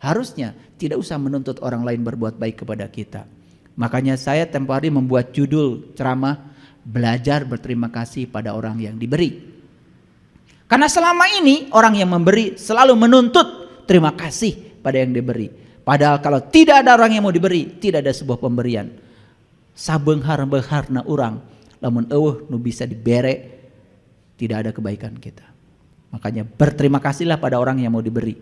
Harusnya tidak usah menuntut orang lain berbuat baik kepada kita. Makanya saya tempo hari membuat judul ceramah, belajar berterima kasih pada orang yang diberi. Karena selama ini orang yang memberi selalu menuntut terima kasih pada yang diberi. Padahal kalau tidak ada orang yang mau diberi, tidak ada sebuah pemberian. Sabeunghar-beungharna urang lamun eueuh nu bisa dibere, tidak ada kebaikan kita. Makanya berterima kasihlah pada orang yang mau diberi.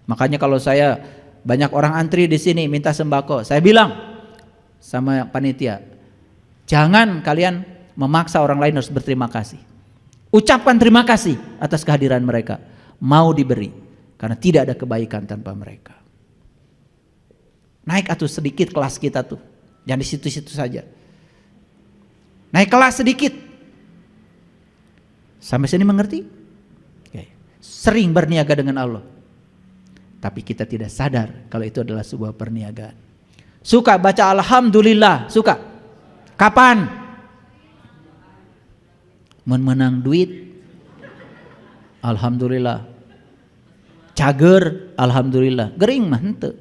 Makanya kalau saya banyak orang antri di sini minta sembako, saya bilang sama panitia, jangan kalian memaksa orang lain harus berterima kasih. Ucapkan terima kasih atas kehadiran mereka, mau diberi, karena tidak ada kebaikan tanpa mereka. Naik atuh sedikit kelas kita tuh, jangan di situ-situ saja. Naik kelas sedikit. Sampai sini mengerti? Oke. Sering berniaga dengan Allah, tapi kita tidak sadar kalau itu adalah sebuah perniagaan. Suka baca alhamdulillah, suka. Kapan? Menang duit, alhamdulillah. Cager, alhamdulillah. Gering mah henteu.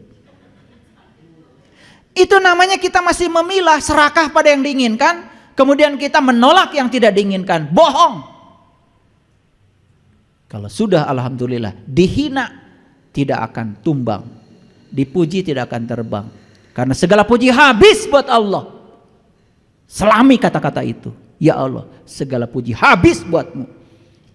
Itu namanya kita masih memilah, serakah pada yang diinginkan, kemudian kita menolak yang tidak diinginkan. Bohong. Kalau sudah alhamdulillah, dihina tidak akan tumbang, dipuji tidak akan terbang, karena segala puji habis buat Allah. Selami kata-kata itu, ya Allah, segala puji habis buatmu.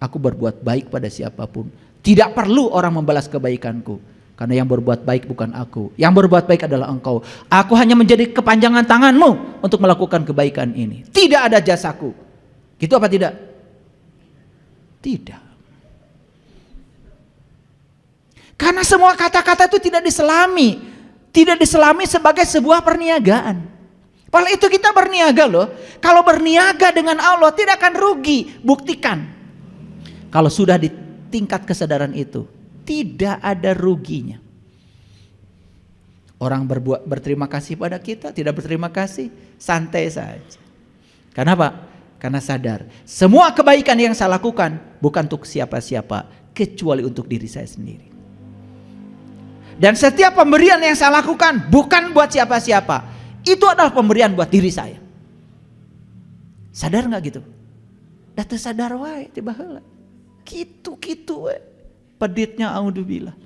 Aku berbuat baik pada siapapun, tidak perlu orang membalas kebaikanku, karena yang berbuat baik bukan aku, yang berbuat baik adalah Engkau. Aku hanya menjadi kepanjangan tanganmu untuk melakukan kebaikan ini, tidak ada jasaku. Gitu apa tidak? Tidak. Karena semua kata-kata itu tidak diselami sebagai sebuah perniagaan. Padahal itu kita berniaga loh. Kalau berniaga dengan Allah tidak akan rugi. Buktikan. Kalau sudah di tingkat kesadaran itu, tidak ada ruginya. Orang berterima kasih pada kita, tidak berterima kasih, santai saja. Kenapa? Karena sadar semua kebaikan yang saya lakukan bukan untuk siapa-siapa, kecuali untuk diri saya sendiri. Dan setiap pemberian yang saya lakukan bukan buat siapa-siapa, itu adalah pemberian buat diri saya. Sadar nggak gitu? Datu sadar wae tiba heula. Kitu we. Peditnya audzubillah.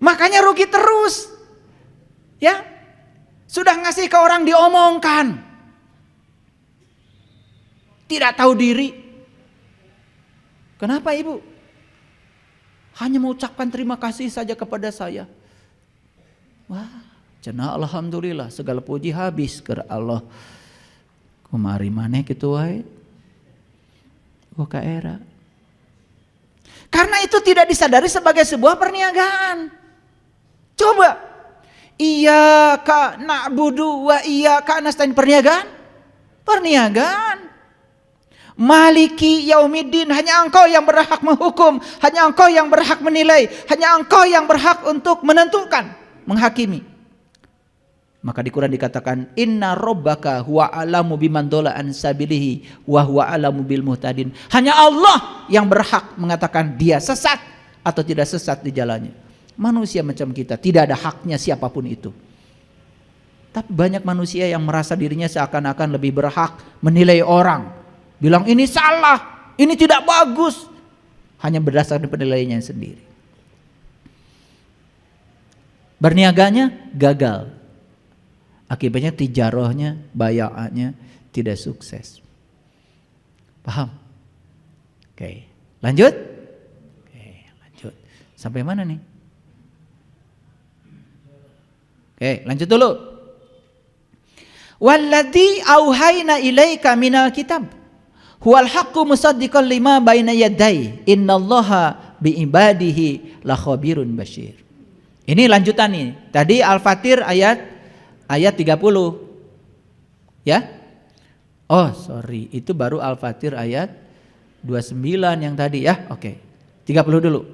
Makanya rugi terus. Ya. Sudah ngasih ke orang diomongkan. Tidak tahu diri. Kenapa Ibu? Hanya mengucapkan terima kasih saja kepada saya. Wah, cenah alhamdulillah, segala puji habis ke Allah. Kumari maneh kitu wae. Ka era. Karena itu tidak disadari sebagai sebuah perniagaan. Coba. Iyyaka na'budu wa iyyaka nasta'in, perniagaan? Perniagaan. Maliki yaumiddin, hanya Engkau yang berhak menghukum, hanya Engkau yang berhak menilai, hanya Engkau yang berhak untuk menentukan, menghakimi. Maka di Quran dikatakan inna rabbaka huwa alamu biman dhalla an sabilihi wa huwa alamu bil muhtadin. Hanya Allah yang berhak mengatakan dia sesat atau tidak sesat di jalannya. Manusia macam kita tidak ada haknya siapapun itu. Tapi banyak manusia yang merasa dirinya seakan-akan lebih berhak menilai orang. Bilang ini salah, ini tidak bagus, hanya berdasarkan penilaiannya sendiri. Berniaganya gagal, akibatnya tijarohnya, bayaannya tidak sukses. Paham? Oke, lanjut. Oke, lanjut. Sampai mana nih? Oke, lanjut dulu. Walladzi auhayna ilaika minal kitab huwal haqqu musaddiqan lima baina yadayhi innallaha biibadihi lakhabirun basyir. Ini lanjutan nih. Tadi Al-Fatir ayat 30. Ya? Oh, sorry. Itu baru Al-Fatir ayat 29 yang tadi ya. Oke. 30 dulu.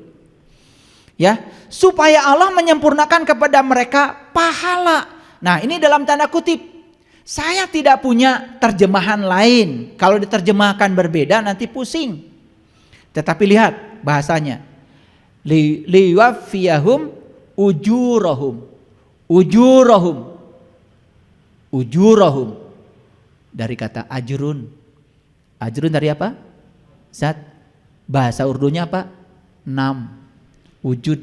Ya, supaya Allah menyempurnakan kepada mereka pahala. Nah, ini dalam tanda kutip. Saya tidak punya terjemahan lain. Kalau diterjemahkan berbeda nanti pusing. Tetapi lihat bahasanya. Liwaffiyahum ujurahum. Dari kata ajrun. Ajrun dari apa? Zat. Bahasa Urdunya apa? Nam. Wujud.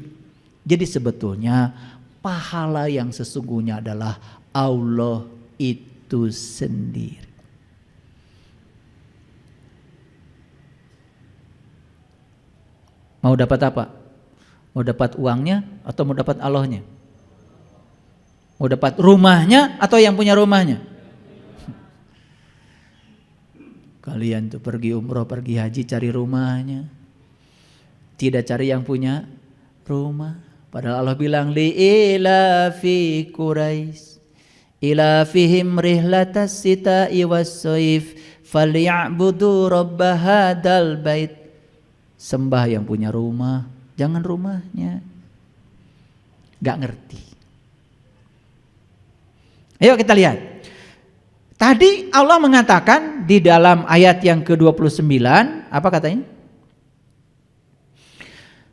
Jadi sebetulnya pahala yang sesungguhnya adalah Allah itu sendiri. Mau dapat apa? Mau dapat uangnya atau mau dapat Allahnya? Mau dapat rumahnya atau yang punya rumahnya? Kalian tuh pergi umroh, pergi haji cari rumahnya. Tidak cari yang punya rumah. Padahal Allah bilang li'ilafi Quraisy ilafihim rihlatas sita'i was-shaif falya'budu rabb hadzal bait. Sembah yang punya rumah, jangan rumahnya. Gak ngerti. Ayo kita lihat. Tadi Allah mengatakan di dalam ayat yang ke-29, apa katanya?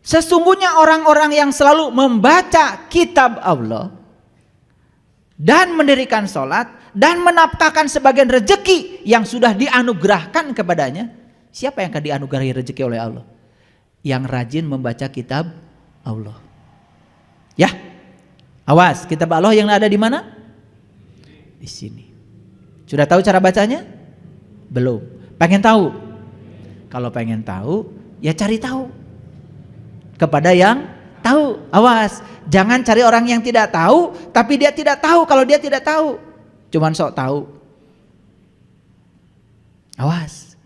Sesungguhnya orang-orang yang selalu membaca kitab Allah dan mendirikan sholat dan menafkahkan sebagian rezeki yang sudah dianugerahkan kepadanya. Siapa yang akan dianugerahi rezeki oleh Allah? Yang rajin membaca kitab Allah. Ya, awas, kitab Allah yang ada di mana? Di sini. Sudah tahu cara bacanya? Belum. Pengen tahu? Kalau pengen tahu, ya cari tahu. Kepada yang tahu. Awas, jangan cari orang yang tidak tahu, tapi dia tidak tahu kalau dia tidak tahu. Cuman sok tahu. Awas,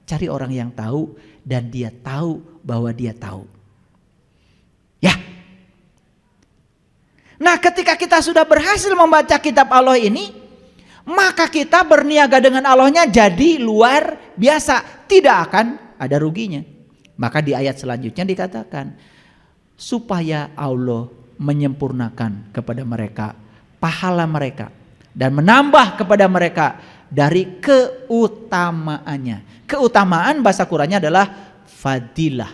cari orang yang tahu dan dia tahu bahwa dia tahu. Ya. Nah, ketika kita sudah berhasil membaca kitab Allah ini, maka kita berniaga dengan Allahnya jadi luar biasa, tidak akan ada ruginya. Maka di ayat selanjutnya dikatakan supaya Allah menyempurnakan kepada mereka pahala mereka dan menambah kepada mereka dari keutamaannya. Keutamaan bahasa Qur'annya adalah fadilah.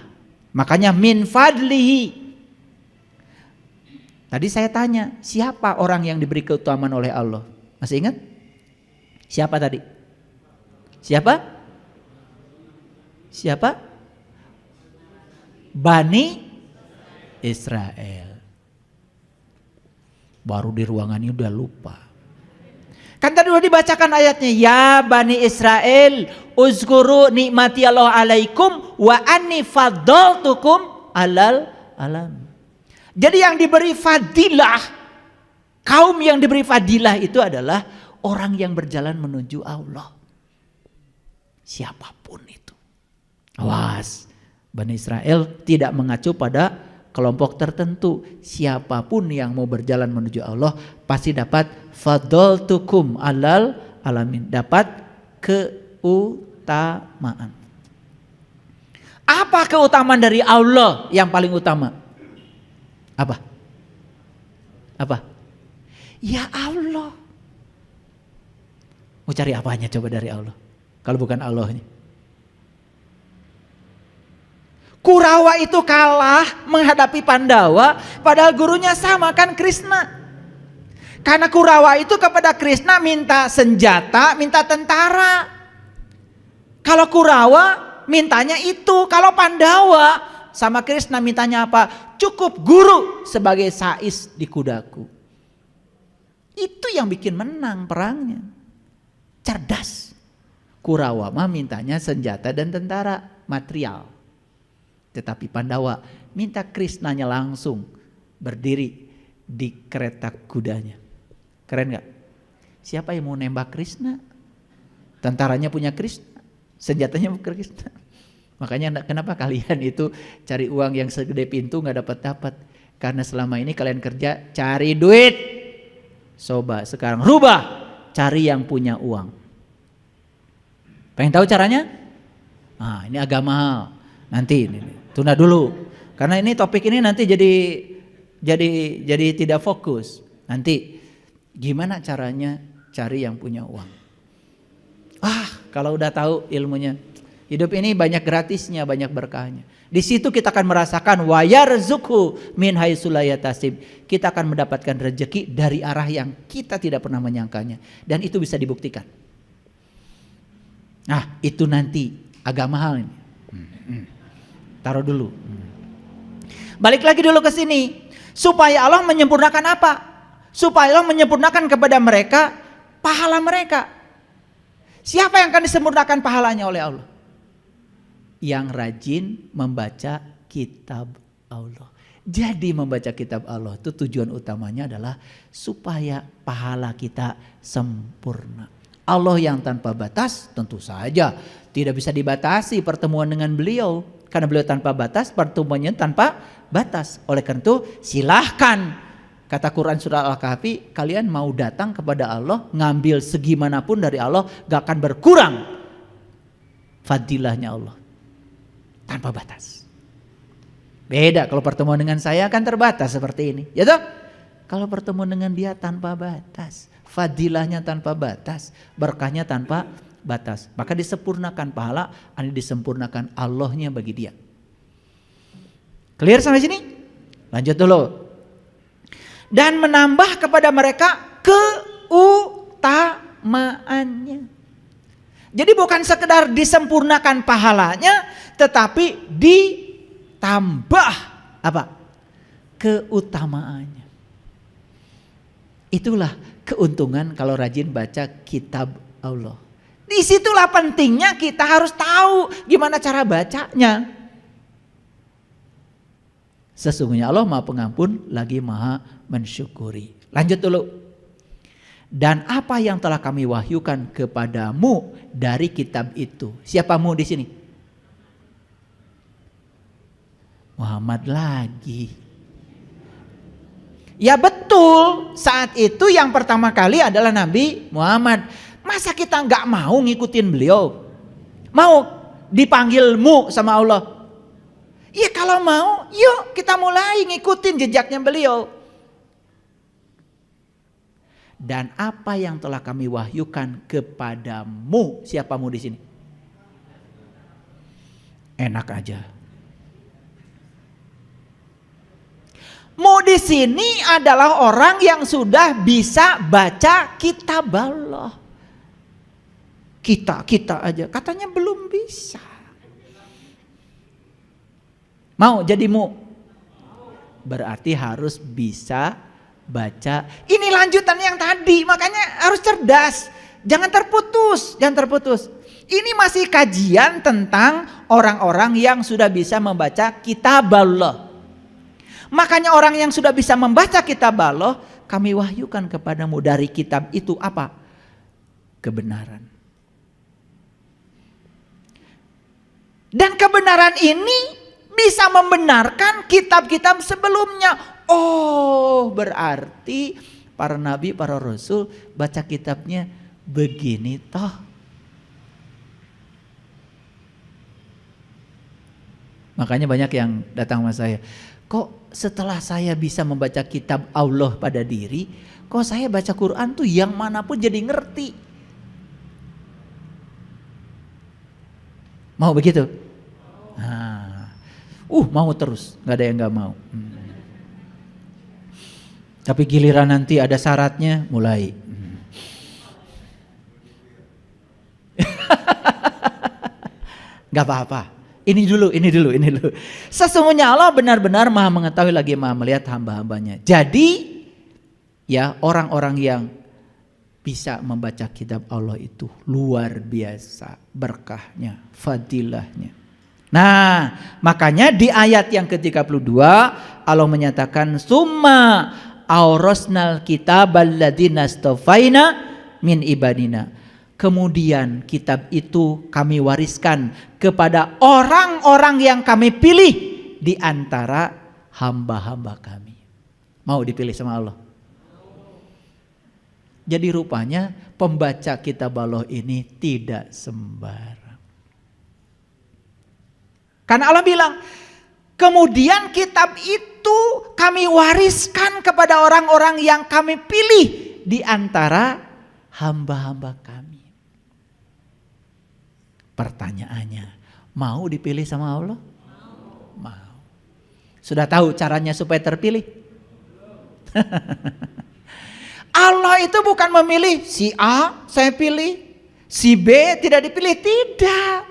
Makanya min fadlihi. Tadi saya tanya, siapa orang yang diberi keutamaan oleh Allah? Masih ingat? Siapa tadi? Siapa? Siapa? Bani Israel. Baru di ruangan ini udah lupa. Kan tadi udah dibacakan ayatnya, ya Bani Israel, uzkuru nikmati Allah alaikum wa anni faddaltukum alal alam. Jadi yang diberi fadilah, kaum yang diberi fadilah itu adalah orang yang berjalan menuju Allah. Siapapun itu. Awas, Bani Israel tidak mengacu pada kelompok tertentu. Siapapun yang mau berjalan menuju Allah pasti dapat fadaltukum alal alamin, dapat keutamaan. Apa keutamaan dari Allah yang paling utama? Apa? Apa? Ya Allah. Mau cari apanya coba dari Allah? Kalau bukan Allahnya. Kurawa itu kalah menghadapi Pandawa, padahal gurunya sama kan Krishna. Karena Kurawa itu kepada Krishna minta senjata, minta tentara. Kalau Kurawa mintanya itu, kalau Pandawa sama Krishna mintanya apa? Cukup guru sebagai sais di kudaku. Itu yang bikin menang perangnya. Cerdas. Kurawa mah mintanya senjata dan tentara, material. Tetapi Pandawa minta Krishnanya langsung berdiri di kereta kudanya. Keren gak? Siapa yang mau nembak Krishna? Tentaranya punya Krishna, senjatanya punya Krishna. Makanya kenapa kalian itu cari uang yang segede pintu gak dapat-dapat? Karena selama ini kalian kerja cari duit. Coba sekarang rubah, cari yang punya uang. Pengen tahu caranya? Nah, ini agak mahal. Nanti tunda dulu. Karena ini topik ini nanti jadi tidak fokus. Nanti gimana caranya cari yang punya uang? Kalau udah tahu ilmunya, hidup ini banyak gratisnya, banyak berkahnya. Di situ kita akan merasakan wa yarzuqhu min haitsu la yahtasib. Kita akan mendapatkan rezeki dari arah yang kita tidak pernah menyangkanya, dan itu bisa dibuktikan. Nah, itu nanti agak mahal ini. Taruh dulu. Balik lagi dulu ke sini. Supaya Allah menyempurnakan apa? Supaya Allah menyempurnakan kepada mereka pahala mereka. Siapa yang akan disempurnakan pahalanya oleh Allah? Yang rajin membaca kitab Allah. Jadi membaca kitab Allah itu tujuan utamanya adalah supaya pahala kita sempurna. Allah yang tanpa batas tentu saja tidak bisa dibatasi pertemuan dengan beliau. Karena beliau tanpa batas, pertemuannya tanpa batas. Oleh karena itu silahkan, kata Quran surah Al-Kahfi, kalian mau datang kepada Allah, ngambil segimanapun dari Allah, gak akan berkurang fadilahnya Allah. Tanpa batas. Beda kalau pertemuan dengan saya kan terbatas seperti ini, ya toh? Kalau pertemuan dengan dia tanpa batas, fadilahnya tanpa batas, berkahnya tanpa batas, maka disempurnakan pahala, ini disempurnakan Allahnya bagi dia. Clear sampai sini? Lanjut dulu. Dan menambah kepada mereka keutamaannya. Jadi bukan sekedar disempurnakan pahalanya, tetapi ditambah apa? Keutamaannya. Itulah keuntungan kalau rajin baca kitab Allah. Disitulah pentingnya kita harus tahu gimana cara bacanya. Sesungguhnya Allah Maha Pengampun lagi Maha Mensyukuri. Lanjut dulu. Dan apa yang telah kami wahyukan kepadamu dari kitab itu. Siapamu di sini? Muhammad lagi. Ya betul, saat itu yang pertama kali adalah Nabi Muhammad. Masa kita nggak mau ngikutin beliau? Mau dipanggilmu sama Allah? Iya kalau mau, yuk kita mulai ngikutin jejaknya beliau. Dan apa yang telah kami wahyukan kepadamu, siapamu di sini? Enak aja. Mu di sini adalah orang yang sudah bisa baca kitab Allah. Kita aja katanya belum bisa. Mau jadi mu? Berarti harus bisa baca. Ini lanjutan yang tadi, makanya harus cerdas. Jangan terputus. Ini masih kajian tentang orang-orang yang sudah bisa membaca kitab Allah. Makanya orang yang sudah bisa membaca kitab Allah, kami wahyukan kepadamu dari kitab itu apa? Kebenaran. Dan kebenaran ini bisa membenarkan kitab-kitab sebelumnya. Oh, berarti para nabi, para rasul baca kitabnya begini toh. Makanya banyak yang datang sama saya. Kok setelah saya bisa membaca kitab Allah pada diri, kok saya baca Quran tuh yang manapun jadi ngerti. Mau begitu? Mau terus, nggak ada yang nggak mau. Tapi giliran nanti ada syaratnya, mulai. Nggak apa-apa. Ini dulu. Sesungguhnya Allah benar-benar Maha mengetahui lagi Maha melihat hamba-hambanya. Jadi, ya orang-orang yang bisa membaca kitab Allah itu luar biasa berkahnya, fadilahnya. Nah, makanya di ayat yang ke-32 Allah menyatakan summa aurasnal kitabal ladzina astafaina min ibadina. Kemudian kitab itu kami wariskan kepada orang-orang yang kami pilih di antara hamba-hamba kami. Mau dipilih sama Allah? Jadi rupanya pembaca kitab Allah ini tidak sembarang. Karena Allah bilang, kemudian kitab itu kami wariskan kepada orang-orang yang kami pilih di antara hamba-hamba kami. Pertanyaannya, mau dipilih sama Allah? Sudah tahu caranya supaya terpilih? Allah itu bukan memilih si A saya pilih, si B tidak dipilih, tidak.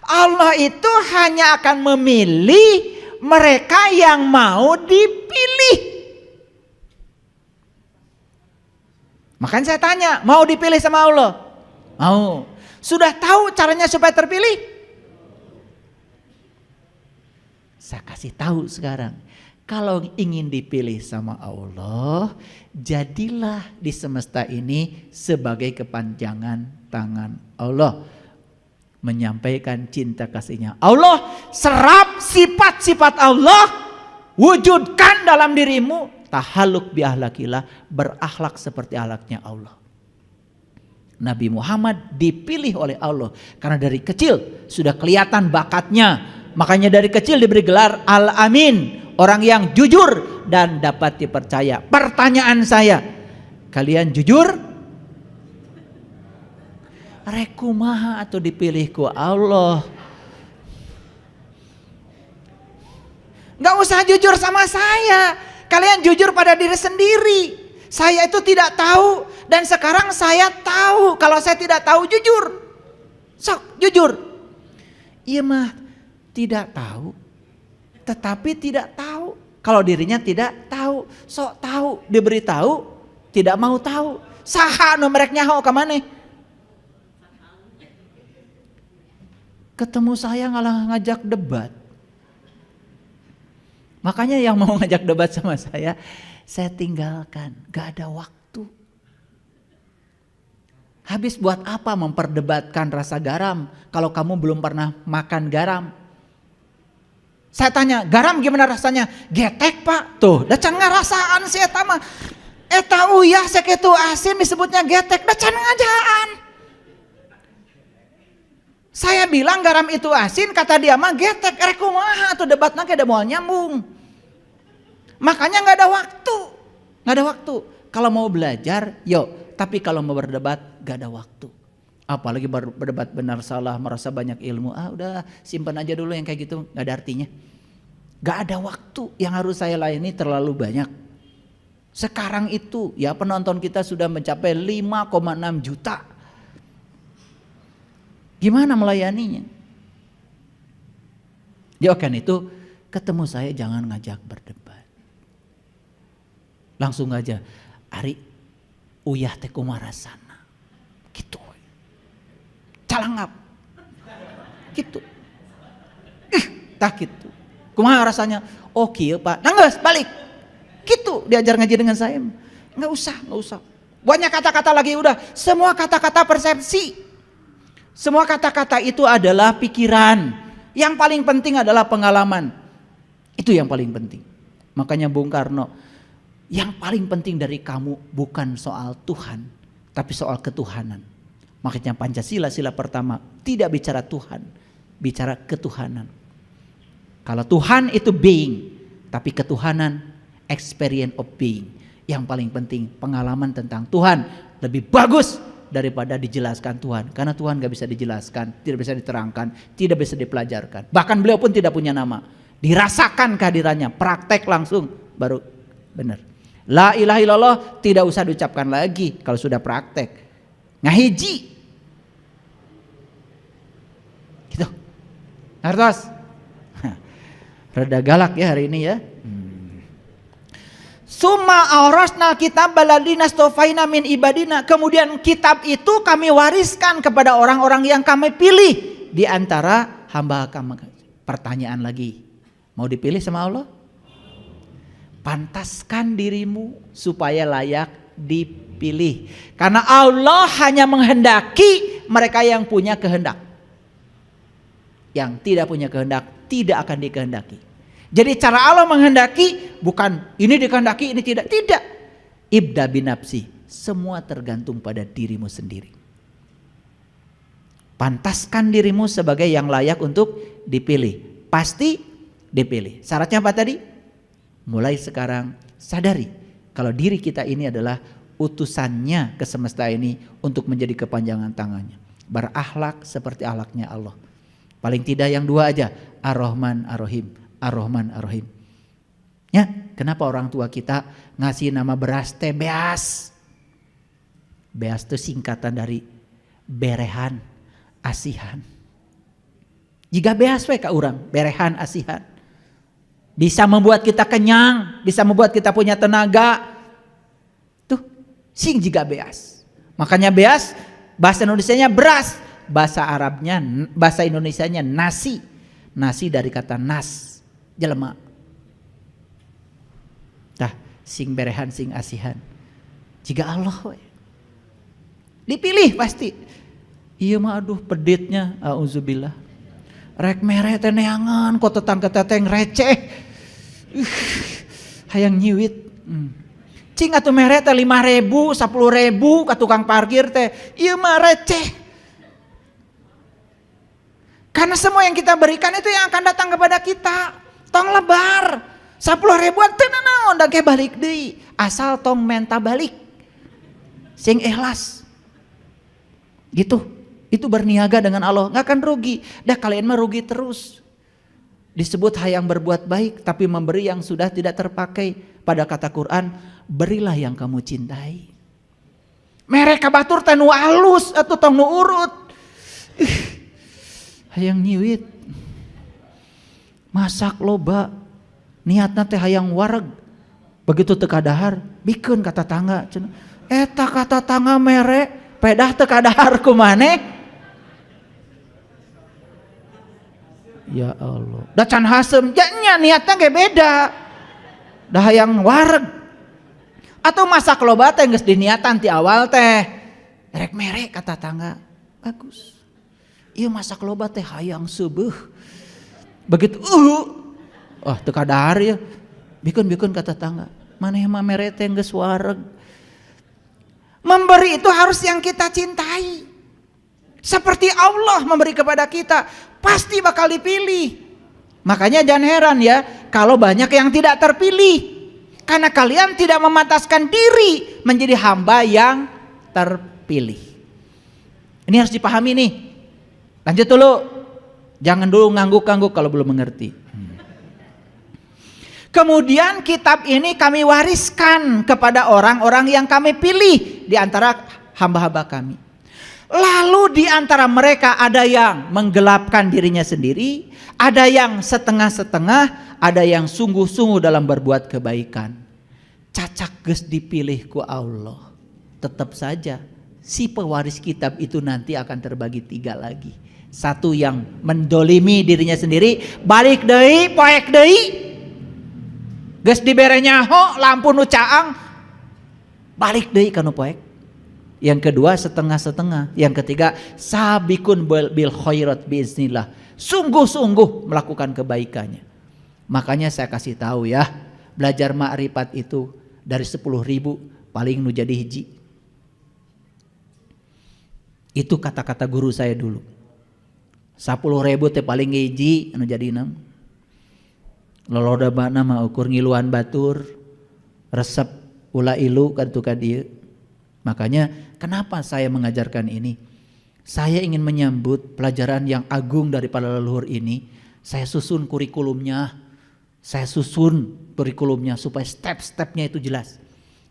Allah itu hanya akan memilih mereka yang mau dipilih. Makanya saya tanya, mau dipilih sama Allah? Mau. Sudah tahu caranya supaya terpilih? Saya kasih tahu sekarang. Kalau ingin dipilih sama Allah, jadilah di semesta ini sebagai kepanjangan tangan Allah. Menyampaikan cinta kasihnya Allah, serap sifat-sifat Allah, wujudkan dalam dirimu. Tahalluk bi ahlakillah, berakhlak seperti akhlaknya Allah. Nabi Muhammad dipilih oleh Allah karena dari kecil sudah kelihatan bakatnya. Makanya dari kecil diberi gelar Al-Amin, orang yang jujur dan dapat dipercaya. Pertanyaan saya, kalian jujur? Rekumaha atau dipilih ku Allah? Gak usah jujur sama saya. Kalian jujur pada diri sendiri. Saya itu tidak tahu dan sekarang saya tahu. Kalau saya tidak tahu jujur. Sok jujur. Iya mah tidak tahu. Tetapi tidak tahu. Kalau dirinya tidak tahu. Sok tahu. Diberi tahu. Tidak mau tahu. Saha nu merek nyaho ka maneh. Ketemu saya ngalah ngajak debat. Makanya yang mau ngajak debat sama saya tinggalkan. Gak ada waktu. Habis buat apa memperdebatkan rasa garam kalau kamu belum pernah makan garam? Saya tanya, garam gimana rasanya? Getek pak. Tuh, da can ngarasaan si eta mah. Eta uyah sakitu asin disebutnya getek, da can ngajaan. Saya bilang garam itu asin, kata dia mah getek. Rek kumaha tuh debatna ke da moal nyambung. Makanya enggak ada waktu. Enggak ada waktu. Kalau mau belajar, yuk. Tapi kalau mau berdebat, enggak ada waktu. Apalagi berdebat benar salah, merasa banyak ilmu. Udah simpan aja dulu yang kayak gitu, enggak ada artinya. Enggak ada waktu. Yang harus saya layani terlalu banyak. Sekarang itu ya penonton kita sudah mencapai 5,6 juta. Gimana melayaninya? Ya kan itu ketemu saya jangan ngajak berdebat. Langsung aja, Ari uyah teh kumaha rasana. Gitu. Calangap. Gitu. Tah gitu. Kumaha rasanya? Oh kieu Pak. Nanggeus balik. Gitu diajar ngaji dengan saya. Enggak usah. Banyak kata-kata lagi udah. Semua kata-kata persepsi. Semua kata-kata itu adalah pikiran. Yang paling penting adalah pengalaman. Itu yang paling penting. Makanya Bung Karno, yang paling penting dari kamu bukan soal Tuhan, tapi soal ketuhanan. Makanya Pancasila sila pertama tidak bicara Tuhan, bicara ketuhanan. Kalau Tuhan itu being, tapi ketuhanan experience of being. Yang paling penting pengalaman tentang Tuhan lebih bagus daripada dijelaskan Tuhan. Karena Tuhan gak bisa dijelaskan, tidak bisa diterangkan, tidak bisa dipelajarkan. Bahkan beliau pun tidak punya nama. Dirasakan kehadirannya, praktek langsung baru benar. La ilaha illallah tidak usah diucapkan lagi kalau sudah praktek. Ngahiji. Gitu. Ngertos? Rada galak ya hari ini ya. Summa aurasna kitab baladina stofaina min ibadina. Kemudian kitab itu kami wariskan kepada orang-orang yang kami pilih di antara hamba kami. Pertanyaan lagi, mau dipilih sama Allah? Pantaskan dirimu supaya layak dipilih. Karena Allah hanya menghendaki mereka yang punya kehendak. Yang tidak punya kehendak tidak akan dikehendaki. Jadi cara Allah menghendaki bukan ini dikehendaki ini tidak. Tidak. Ibda binafsi. Semua tergantung pada dirimu sendiri. Pantaskan dirimu sebagai yang layak untuk dipilih. Pasti dipilih. Syaratnya apa tadi? Mulai sekarang sadari kalau diri kita ini adalah utusannya ke semesta ini untuk menjadi kepanjangan tangannya. Berakhlak seperti akhlaknya Allah. Paling tidak yang dua aja. Ar-Rahman Ar-Rahim. Ar-Rahman Ar-Rahim. Ya, kenapa orang tua kita ngasih nama beras teh beas? Beas itu singkatan dari berehan, asihan. Jika beas we ka urang, berehan, asihan. Bisa membuat kita kenyang, bisa membuat kita punya tenaga. Tuh, sing jika beas. Makanya beas, bahasa Indonesianya beras, bahasa Arabnya, bahasa Indonesianya nasi. Nasi dari kata nas, jelema. Tah, sing berehan, sing asihan. Jika Allah we. Dipilih pasti. Iya mah aduh peditnya, auzubillah. Rek mere teh neangan kok tetangga teteng receh. Hayang nyiwit. Cing atuh mere teh 5.000, 10.000 ka tukang parkir teh. Ieu mah receh. Karena semua yang kita berikan itu yang akan datang kepada kita. Tong lebar. 10.000 teh naon da ge balik deui. Asal tong menta balik. Sing ikhlas. Gitu. Itu berniaga dengan Allah, nggak akan rugi. Dah kalian mah rugi terus. Disebut hayang berbuat baik, tapi memberi yang sudah tidak terpakai. Pada kata Quran, berilah yang kamu cintai. Mereka batur teh nu alus atau tong nu urut. Hayang nyiwit. Masak loba. Niatna teh hayang wareg. Begitu teu kadahar, bikeun ka tetangga. Eta ka tetangga mere, pedah teu kadahar ku maneh. Ya Allah. Da can hasem, nya niatnya ge beda. Da hayang wareg. Atau masak loba teh geus diniatan ti awal teh. Rek mere ka tetangga. Bagus. Ieu masak loba teh hayang subuh. Begitu teu kadahar ya. Bikeun ka tetangga. Maneh mah mere teh geus wareg. Memberi itu harus yang kita cintai. Seperti Allah memberi kepada kita, pasti bakal dipilih. Makanya jangan heran ya kalau banyak yang tidak terpilih. Karena kalian tidak memantaskan diri menjadi hamba yang terpilih. Ini harus dipahami nih. Lanjut dulu. Jangan dulu ngangguk-ngangguk kalau belum mengerti. Kemudian kitab ini kami wariskan kepada orang-orang yang kami pilih di antara hamba-hamba kami. Lalu di antara mereka ada yang menggelapkan dirinya sendiri, ada yang setengah-setengah, ada yang sungguh-sungguh dalam berbuat kebaikan. Cacak geus dipilih ku Allah. Tetap saja si pewaris kitab itu nanti akan terbagi 3 lagi. Satu yang mendolimi dirinya sendiri, balik deui, poek deui. Geus dibere nyaho, lampu nu caang, balik deui ka nu poek. Yang kedua setengah-setengah. Yang ketiga sabikun bil khairat biiznillah. Sungguh-sungguh melakukan kebaikannya. Makanya saya kasih tahu ya, belajar ma'rifat itu dari 10.000 paling nu jadi hiji. Itu kata-kata guru saya dulu. 10.000 teh paling hiji anu jadi 6. Lolodana mah ukur ngiluan batur, resep ulah ilu katu ka dieu. Makanya kenapa saya mengajarkan ini? Saya ingin menyambut pelajaran yang agung daripada leluhur ini. Saya susun kurikulumnya. Supaya step-stepnya itu jelas.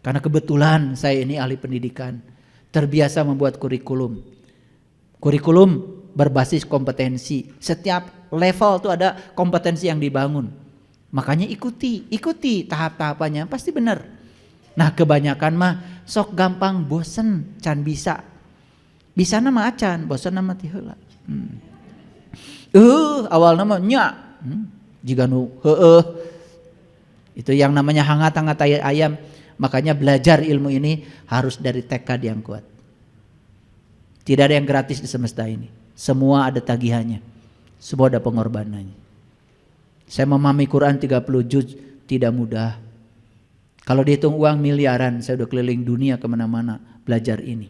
Karena kebetulan saya ini ahli pendidikan. Terbiasa membuat kurikulum. Kurikulum berbasis kompetensi. Setiap level itu ada kompetensi yang dibangun. Makanya ikuti tahap-tahapannya pasti benar. Nah kebanyakan mah sok gampang bosen, can bisa. Bisa nama acan, bosen nama ti heula. Awal nama nya. Jika nu itu yang namanya hangat-hangat ayam. Makanya belajar ilmu ini harus dari tekad yang kuat. Tidak ada yang gratis di semesta ini. Semua ada tagihannya. Semua ada pengorbanannya. Saya memahami Quran 30 juz tidak mudah. Kalau dihitung uang miliaran, saya udah keliling dunia kemana-mana belajar ini.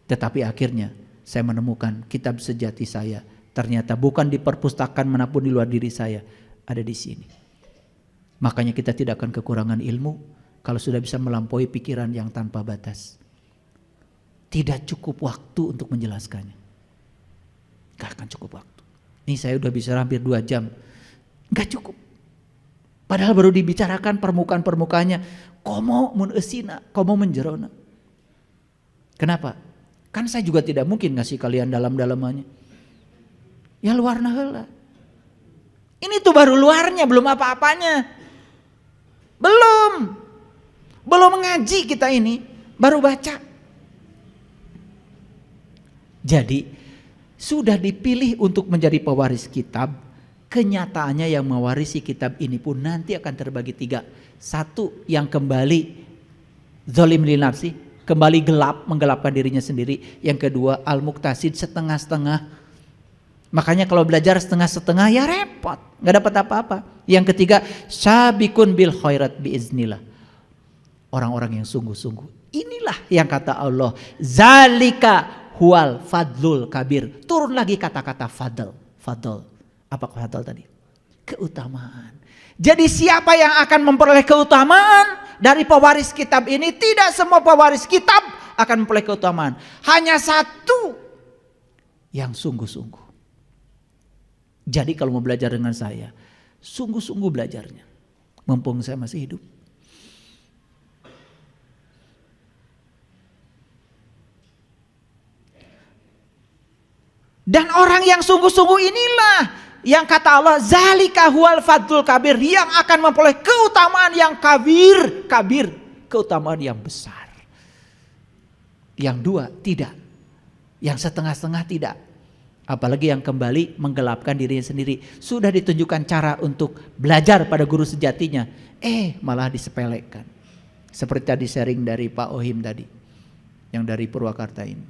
Tetapi akhirnya saya menemukan kitab sejati saya. Ternyata bukan di perpustakaan manapun di luar diri saya, ada di sini. Makanya kita tidak akan kekurangan ilmu kalau sudah bisa melampaui pikiran yang tanpa batas. Tidak cukup waktu untuk menjelaskannya. Gak akan cukup waktu. Ini saya udah bisa hampir 2 jam. Gak cukup. Padahal baru dibicarakan permukaan-permukaannya. Komo mun esina, komo menjerona. Kenapa? Kan saya juga tidak mungkin ngasih kalian dalam-dalamannya. Ya luarna heula. Ini tuh baru luarnya, belum apa-apanya. Belum ngaji kita ini, baru baca. Jadi sudah dipilih untuk menjadi pewaris kitab. Kenyataannya yang mewarisi kitab ini pun nanti akan terbagi 3. 1 yang kembali zalim li nafsi, kembali gelap, menggelapkan dirinya sendiri. Yang kedua al-muqtasid, setengah-setengah. Makanya kalau belajar setengah-setengah ya repot, gak dapat apa-apa. Yang ketiga sabikun bil khairat biiznillah, orang-orang yang sungguh-sungguh. Inilah yang kata Allah, zalika huwal fadlul kabir. Turun lagi kata-kata fadl. Apa fadl tadi? Keutamaan. Jadi siapa yang akan memperoleh keutamaan dari pewaris kitab ini? Tidak semua pewaris kitab akan memperoleh keutamaan. Hanya 1 yang sungguh-sungguh. Jadi kalau mau belajar dengan saya, sungguh-sungguh belajarnya. Mumpung saya masih hidup. Dan orang yang sungguh-sungguh inilah yang kata Allah, zalika huwal fadlul kabir, yang akan memperoleh keutamaan yang kabir, keutamaan yang besar. Yang 2 tidak, yang setengah-setengah tidak. Apalagi yang kembali menggelapkan dirinya sendiri. Sudah ditunjukkan cara untuk belajar pada guru sejatinya, malah disepelekan. Seperti tadi sharing dari Pak Ohim tadi, yang dari Purwakarta ini.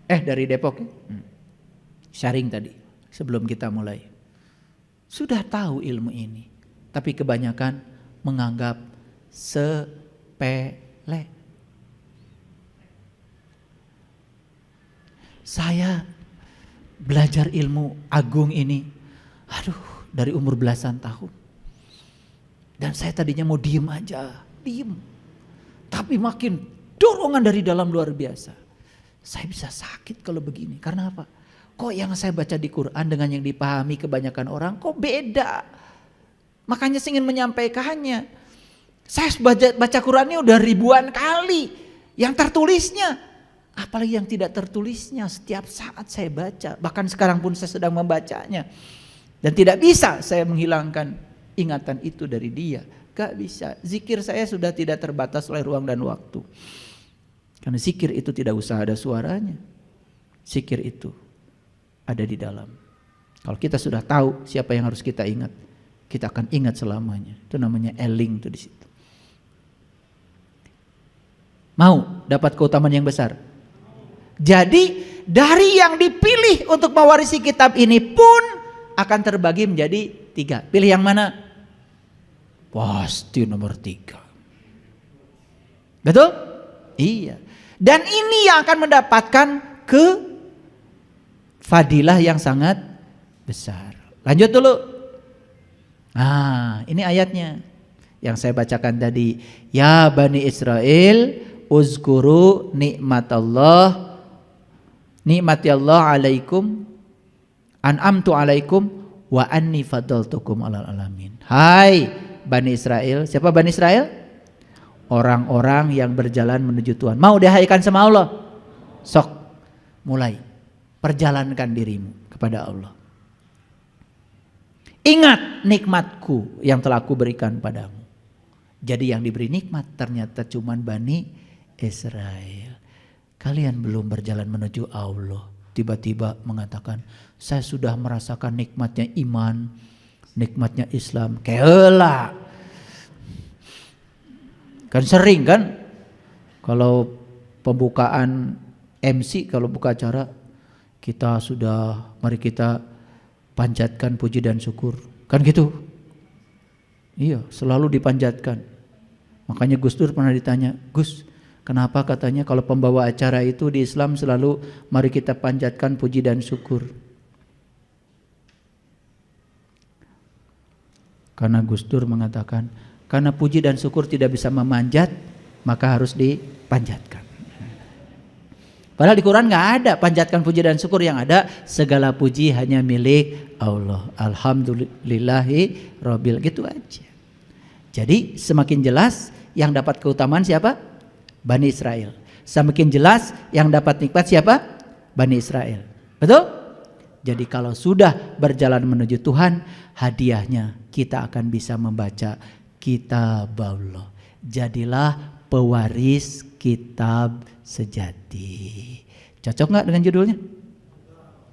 Dari Depok ya? Sharing tadi sebelum kita mulai. Sudah tahu ilmu ini, tapi kebanyakan menganggap sepele. Saya belajar ilmu agung ini, dari umur belasan tahun. Dan saya tadinya mau diem aja, tapi makin dorongan dari dalam luar biasa. Saya bisa sakit kalau begini, karena apa? Kok yang saya baca di Quran dengan yang dipahami kebanyakan orang kok beda. Makanya saya ingin menyampaikannya. Saya baca Qurannya udah ribuan kali. Yang tertulisnya, apalagi yang tidak tertulisnya, setiap saat saya baca. Bahkan sekarang pun saya sedang membacanya. Dan tidak bisa saya menghilangkan ingatan itu dari dia. Gak bisa. Zikir saya sudah tidak terbatas oleh ruang dan waktu. Karena zikir itu tidak usah ada suaranya. Zikir itu ada di dalam. Kalau kita sudah tahu siapa yang harus kita ingat, kita akan ingat selamanya. Itu namanya eling tuh di situ. Mau dapat keutamaan yang besar? Jadi dari yang dipilih untuk mewarisi kitab ini pun akan terbagi menjadi 3. Pilih yang mana? Pasti nomor 3. Betul? Iya. Dan ini yang akan mendapatkan fadilah yang sangat besar. Lanjut dulu. Nah, ini ayatnya yang saya bacakan tadi. Ya Bani Israel, uzkuru nikmati Allah alaikum, an'amtu alaikum wa anni fadaltukum alal alamin. Hai Bani Israel. Siapa Bani Israel? Orang-orang yang berjalan menuju Tuhan. Mau dihaikan sama Allah? Sok, mulai. Perjalankan dirimu kepada Allah. Ingat nikmatku yang telah aku berikan padamu. Jadi yang diberi nikmat ternyata cuma Bani Israel. Kalian belum berjalan menuju Allah, tiba-tiba mengatakan, saya sudah merasakan nikmatnya iman, nikmatnya Islam. Keela. Kan sering kan kalau pembukaan MC, kalau buka acara, kita sudah, mari kita panjatkan puji dan syukur. Kan gitu? Iya, selalu dipanjatkan. Makanya Gus Dur pernah ditanya, Gus, kenapa katanya kalau pembawa acara itu di Islam selalu mari kita panjatkan puji dan syukur? Karena Gus Dur mengatakan, karena puji dan syukur tidak bisa memanjat, maka harus dipanjatkan. Padahal di Quran gak ada panjatkan puji dan syukur, yang ada segala puji hanya milik Allah. Alhamdulillahi Rabbil, gitu aja. Jadi semakin jelas yang dapat keutamaan siapa? Bani Israel. Semakin jelas yang dapat nikmat siapa? Bani Israel. Betul? Jadi kalau sudah berjalan menuju Tuhan, hadiahnya kita akan bisa membaca kitab Allah. Jadilah pewaris kitab sejati. Cocok nggak dengan judulnya?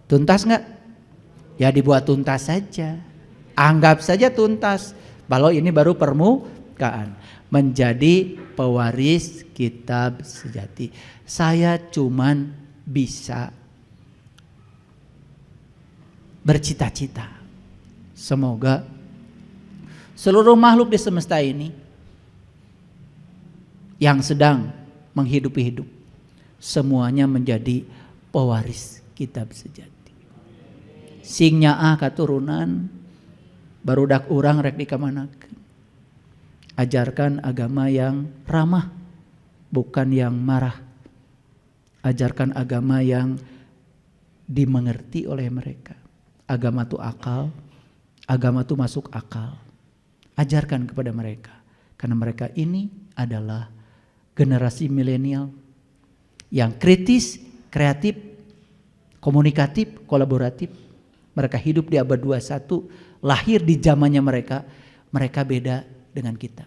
Tuntas nggak? Ya dibuat tuntas saja. Anggap saja tuntas. Kalau ini baru permukaan. Menjadi pewaris kitab sejati. Saya cuman bisa bercita-cita. Semoga seluruh makhluk di semesta ini yang sedang menghidupi hidup, semuanya menjadi pewaris kitab sejati. Sing nyaah katurunan barudak urang rek dikamanakeun. Ajarkan agama yang ramah, bukan yang marah. Ajarkan agama yang dimengerti oleh mereka. Agama itu akal, agama itu masuk akal. Ajarkan kepada mereka, karena mereka ini adalah generasi milenial yang kritis, kreatif, komunikatif, kolaboratif. Mereka hidup di abad 21, lahir di zamannya mereka beda dengan kita.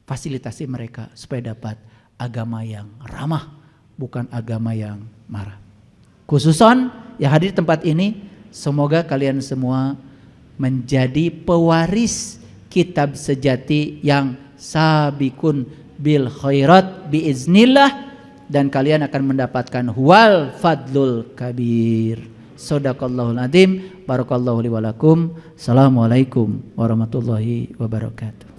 Fasilitasi mereka supaya dapat agama yang ramah, bukan agama yang marah. Khususon yang hadir di tempat ini, semoga kalian semua menjadi pewaris kitab sejati yang sabikun bil khairat biiznillah, dan kalian akan mendapatkan huwal fadlul kabir. Shadaqallahul adzim. Barakallahu li wa lakum. Assalamualaikum warahmatullahi wabarakatuh.